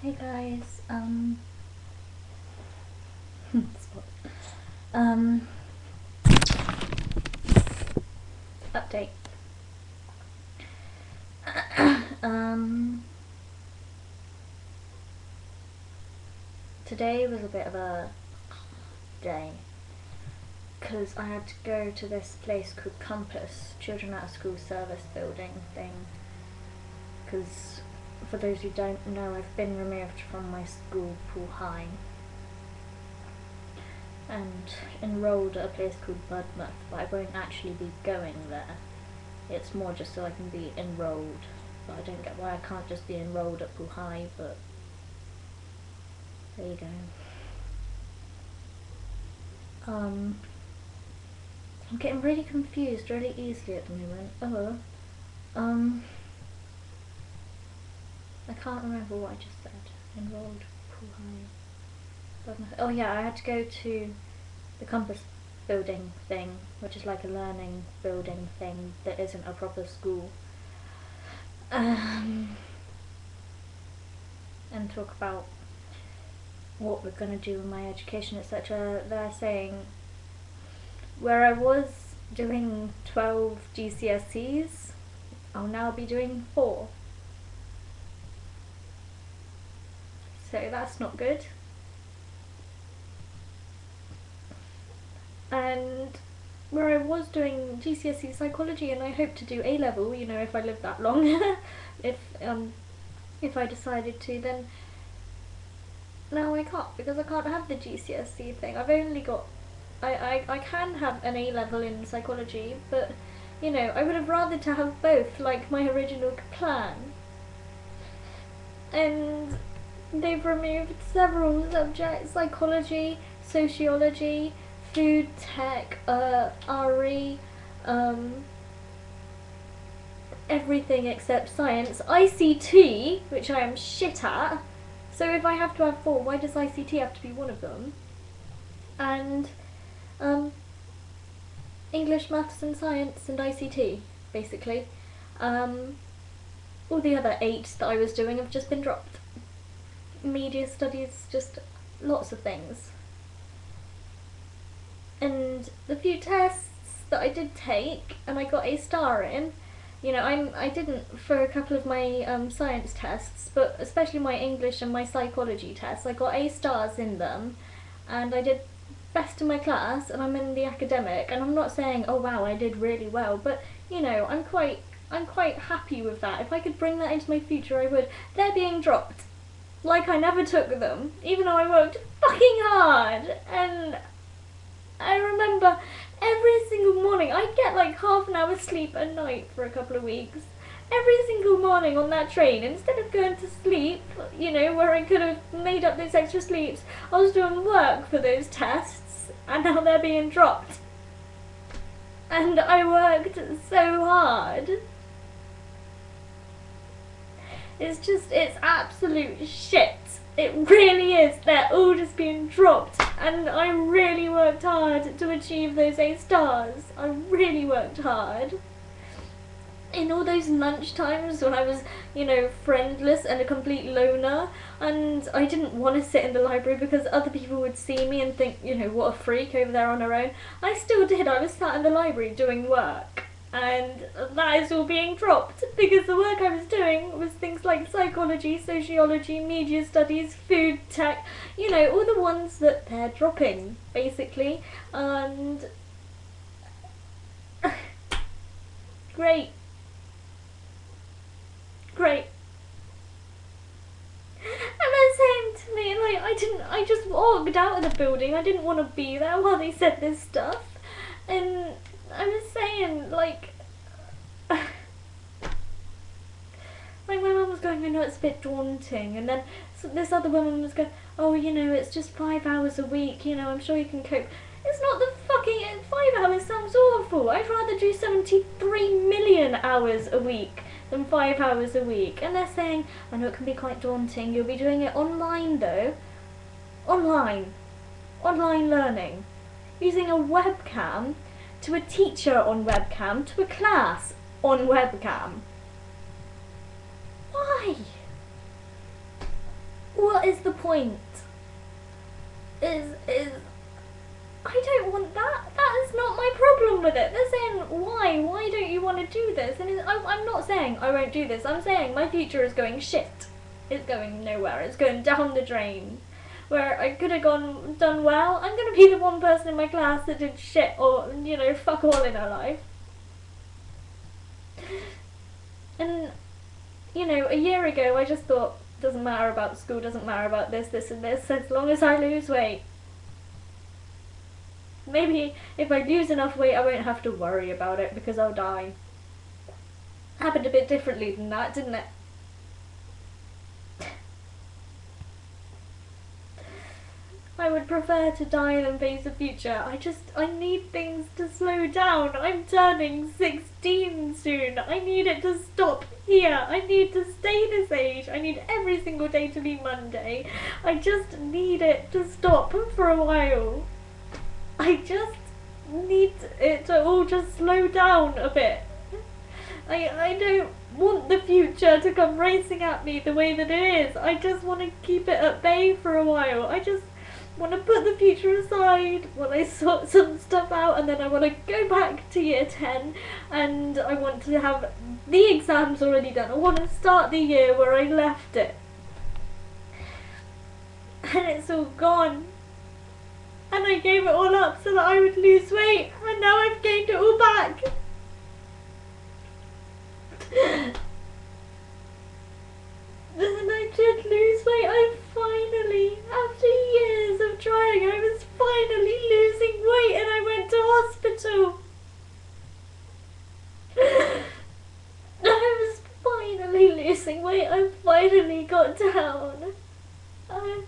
Hey guys, update. Today was a bit of a day because I had to go to this place called Compass, Children Out of School Service Building thing, because for those who don't know, I've been removed from my school, Pool High, and enrolled at a place called Budmouth, but I won't actually be going there. It's more just so I can be enrolled, but I don't get why I can't just be enrolled at Pool High, but there you go. I'm getting really confused really easily at the moment. I can't remember what I just said. Enrolled, Pool High. Oh yeah, I had to go to the Compass building thing, which is like a learning building thing that isn't a proper school. And talk about what we're going to do with my education, etc. They're saying where I was doing 12 GCSEs, I'll now be doing 4. So that's not good. And where I was doing GCSE psychology, and I hope to do A-level, you know, if I live that long, if I decided to, then now I can't, because I can't have the GCSE thing. I've only got, I can have an A-level in psychology, but, you know, I would have rather to have both, like my original plan. And they've removed several subjects: psychology, sociology, food tech, RE, everything except science. ICT, which I am shit at. So if I have to have 4, why does ICT have to be one of them? And English, maths and science and ICT, basically. All the other 8 that I was doing have just been dropped. Media studies, just lots of things. And the few tests that I did take and I got a star in, you know, I didn't for a couple of my science tests, but especially my English and my psychology tests, I got A stars in them, and I did best in my class, and I'm in the academic, and I'm not saying, oh wow, I did really well, but you know, I'm quite happy with that. If I could bring that into my future, I would. They're being dropped. Like I never took them, even though I worked fucking hard. And I remember every single morning, I'd get like half an hour's sleep a night for a couple of weeks. Every single morning on that train, instead of going to sleep, you know, where I could have made up those extra sleeps, I was doing work for those tests, and now they're being dropped. And I worked so hard. It's absolute shit. It really is. They're all just being dropped, and I really worked hard to achieve those A stars. I really worked hard. In all those lunch times when I was, you know, friendless and a complete loner, and I didn't want to sit in the library because other people would see me and think, you know, what a freak over there on her own. I still did. I was sat in the library doing work. And that is all being dropped because the work I was doing was things like psychology, sociology, media studies, food tech, you know, all the ones that they're dropping, basically. And great. And they're saying to me, like, I just walked out of the building. I didn't want to be there while they said this stuff. And I was saying, like my mum was going, I know it's a bit daunting, and then this other woman was going, oh, you know, it's just 5 hours a week, you know, I'm sure you can cope. It's not the fucking 5 hours sounds awful. I'd rather do 73 million hours a week than 5 hours a week. And they're saying, I know it can be quite daunting, you'll be doing it online though. Online learning, using a webcam, to a teacher on webcam, to a class on webcam. Why? is the point? Is I don't want that. That is not my problem with it. They're saying, why? Why don't you want to do this? And I'm not saying I won't do this. I'm saying my future is going shit. It's going nowhere. It's going down the drain. Where I could have done well, I'm going to be the one person in my class that did shit or, you know, fuck all in her life. And, you know, a year ago I just thought, doesn't matter about school, doesn't matter about this, this and this, as long as I lose weight. Maybe if I lose enough weight I won't have to worry about it because I'll die. Happened a bit differently than that, didn't it? I would prefer to die than face the future. I need things to slow down. I'm turning 16 soon. I need it to stop here. I need to stay this age. I need every single day to be Monday. I just need it to stop for a while. I just need it to all just slow down a bit. I don't want the future to come racing at me the way that it is. I just want to keep it at bay for a while. I just want to put the future aside while I sort some stuff out, and then I want to go back to year 10 and I want to have the exams already done. I want to start the year where I left it. And it's all gone. And I gave it all up so that I would lose weight, and now I've gained it all back. And I did lose weight. I finally, after years of trying, I was finally losing weight and I went to hospital. I was finally losing weight. I finally got down. I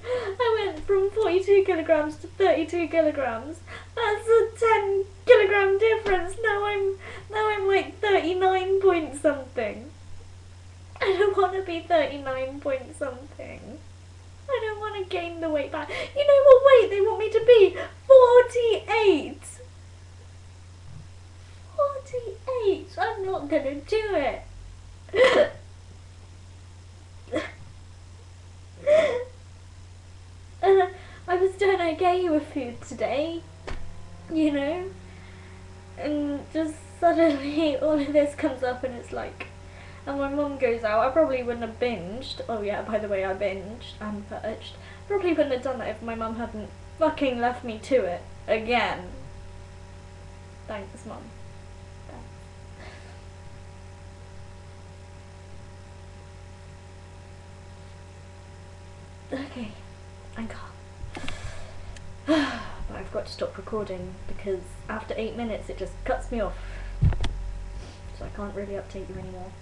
went from 42 kilograms to 32 kilograms. That's a 10 kilogram difference. Now I'm like 39 point something. I don't want to be 39 point something. I don't want to gain the weight back. You know what weight they want me to be? 48. 48. I'm not gonna do it. I was doing okay with food today, you know, and just suddenly all of this comes up and it's like, and my mum goes out. I probably wouldn't have binged. Oh yeah, by the way, I binged and purged. Probably wouldn't have done that if my mum hadn't fucking left me to it again. Thanks, Mum. Thanks. Okay, I'm calm. But I've got to stop recording because after 8 minutes it just cuts me off. So I can't really update you anymore.